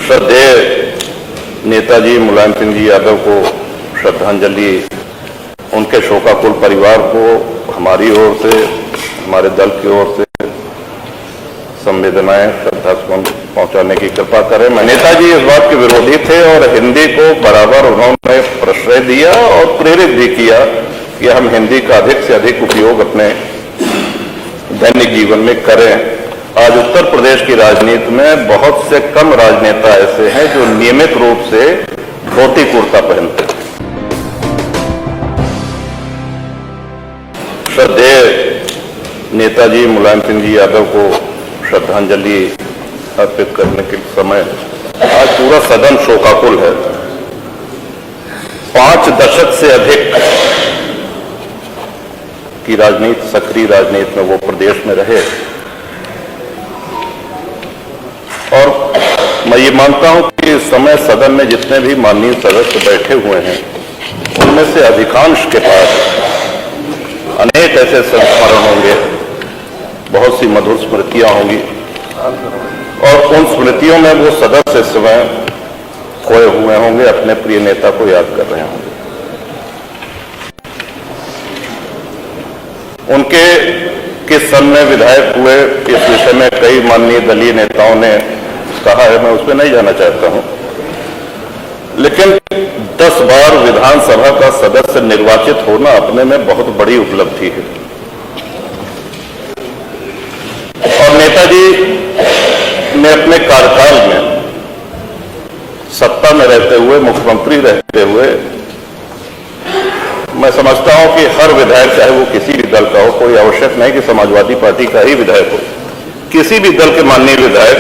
श्रद्धेय नेताजी मुलायम सिंह जी यादव को श्रद्धांजलि, उनके शोकाकुल परिवार को हमारी ओर से, हमारे दल की ओर से संवेदनाएं, श्रद्धासुमन पहुंचाने की कृपा करें। नेताजी इस बात के विरोधी थे और हिंदी को बराबर उन्होंने प्रश्रय दिया और प्रेरित भी किया कि हम हिंदी का अधिक से अधिक उपयोग अपने दैनिक जीवन में करें। आज उत्तर प्रदेश की राजनीति में बहुत से कम राजनेता ऐसे हैं जो नियमित रूप से धोती कुर्ता पहनते हैं। श्रद्धेय नेताजी मुलायम सिंह जी यादव को श्रद्धांजलि अर्पित करने के समय आज पूरा सदन शोकाकुल है। 5 दशक से अधिक की राजनीति, सक्रिय राजनीति में वो प्रदेश में रहे और मैं ये मानता हूं कि इस समय सदन में जितने भी माननीय सदस्य बैठे हुए हैं उनमें से अधिकांश के पास अनेक ऐसे संस्मरण होंगे, बहुत सी मधुर स्मृतियां होंगी और उन स्मृतियों में वो सदस्य इस समय खोए हुए होंगे, अपने प्रिय नेता को याद कर रहे होंगे। उनके किस सन में विधायक हुए इस विषय में कई माननीय दलीय नेताओं ने कहा है, मैं उसमें नहीं जाना चाहता हूं, लेकिन 10 बार विधानसभा का सदस्य निर्वाचित होना अपने में बहुत बड़ी उपलब्धि है। और नेताजी ने अपने कार्यकाल में सत्ता में रहते हुए, मुख्यमंत्री रहते हुए, मैं समझता हूं कि हर विधायक, चाहे वो किसी भी दल का हो, कोई आवश्यक नहीं कि समाजवादी पार्टी का ही विधायक हो, किसी भी दल के माननीय विधायक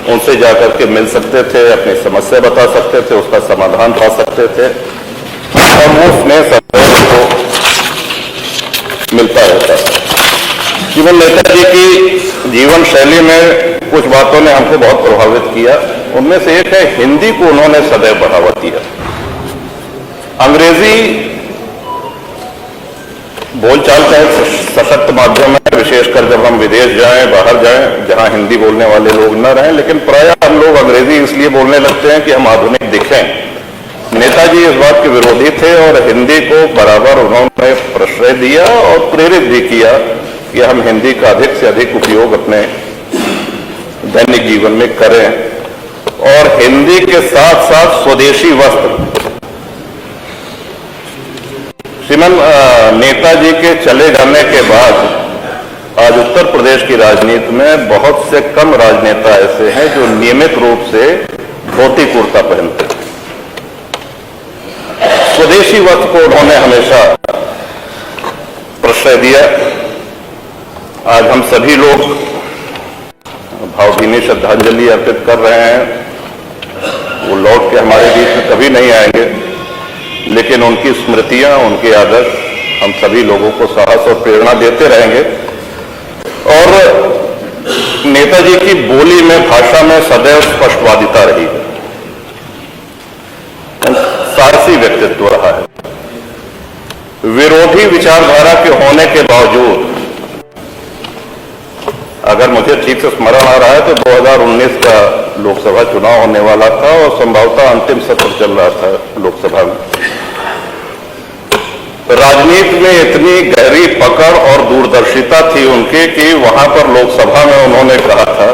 उनसे जाकर के मिल सकते थे, अपनी समस्या बता सकते थे, उसका समाधान पा सकते थे और वो स्नेह सहयोग को मिलता रहता था। केवल नेताजी की जीवन शैली में कुछ बातों ने हमको बहुत प्रभावित किया। उनमें से एक है, हिंदी को उन्होंने सदैव बढ़ावा दिया। अंग्रेजी बोलचाल का एक सशक्त माध्यम है, विशेषकर जब हम विदेश जाएं, बाहर जाएं, जहां हिंदी बोलने वाले लोग न रहें, लेकिन प्रायः हम लोग अंग्रेजी इसलिए बोलने लगते हैं कि हम आधुनिक दिखें। नेताजी इस बात के विरोधी थे और हिंदी को बराबर उन्होंने प्रश्रय दिया और प्रेरित भी किया कि हम हिंदी का अधिक से अधिक उपयोग अपने दैनिक जीवन में करें। और हिंदी के साथ साथ स्वदेशी वस्त्र, श्रीमान नेताजी के चले जाने के बाद आज उत्तर प्रदेश की राजनीति में बहुत से कम राजनेता ऐसे हैं जो नियमित रूप से धोती कुर्ता पहनते हैं। स्वदेशी वस्त्र को उन्होंने हमेशा प्रश्रय दिया। आज हम सभी लोग भावभीनी श्रद्धांजलि अर्पित कर रहे हैं। वो लौट के हमारे बीच में कभी नहीं आएंगे, लेकिन उनकी स्मृतियां, उनके आदर्श हम सभी लोगों को साहस और प्रेरणा देते रहेंगे। और नेताजी की बोली में, भाषा में सदैव स्पष्टवादिता रही है, साहसी व्यक्तित्व रहा है। विरोधी विचारधारा के होने के बावजूद, अगर मुझे ठीक से स्मरण आ रहा है तो 2019 का लोकसभा चुनाव होने वाला था और संभवतः अंतिम सत्र चल रहा था लोकसभा में। राजनीति में इतनी गहरी पकड़ और दूरदर्शिता थी उनकी कि वहां पर लोकसभा में उन्होंने कहा था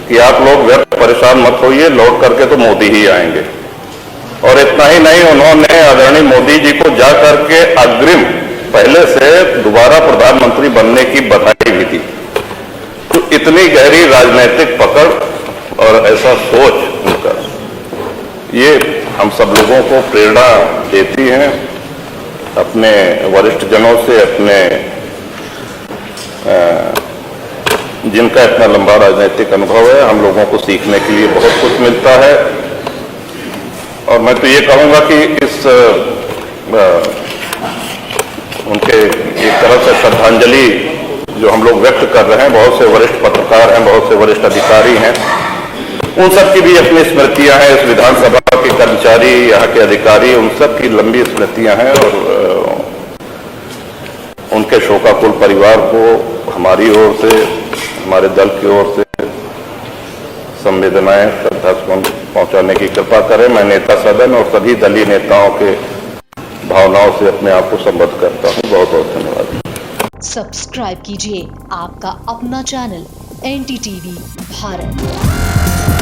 कि आप लोग व्यर्थ परेशान मत होइए, लौट करके तो मोदी ही आएंगे। और इतना ही नहीं, उन्होंने आदरणीय मोदी जी को जा करके अग्रिम पहले से दोबारा प्रधानमंत्री बनने की बधाई भी दी। तो इतनी गहरी राजनीतिक पकड़ और ऐसा सोच उनका, ये हम सब लोगों को प्रेरणा देती है। अपने वरिष्ठ जनों से, अपने जिनका इतना लंबा राजनीतिक अनुभव है, हम लोगों को सीखने के लिए बहुत कुछ मिलता है। और मैं तो ये कहूँगा कि इस उनके एक तरह से श्रद्धांजलि जो हम लोग व्यक्त कर रहे हैं, बहुत से वरिष्ठ पत्रकार हैं, बहुत से वरिष्ठ अधिकारी हैं, उन सब की भी अपनी स्मृतियां हैं। इस विधानसभा के कर्मचारी, यहाँ के अधिकारी, उन सब की लंबी स्मृतियां हैं और उनके शोकाकुल परिवार को हमारी ओर से, हमारे दल की ओर से संवेदनाएं श्रद्धासुमन पहुंचाने की कृपा करें। मैं नेता सदन और सभी दलीय नेताओं के भावनाओं से अपने आप को संबद्ध करता हूं। बहुत बहुत धन्यवाद। सब्सक्राइब कीजिए आपका अपना चैनल NDTV भारत।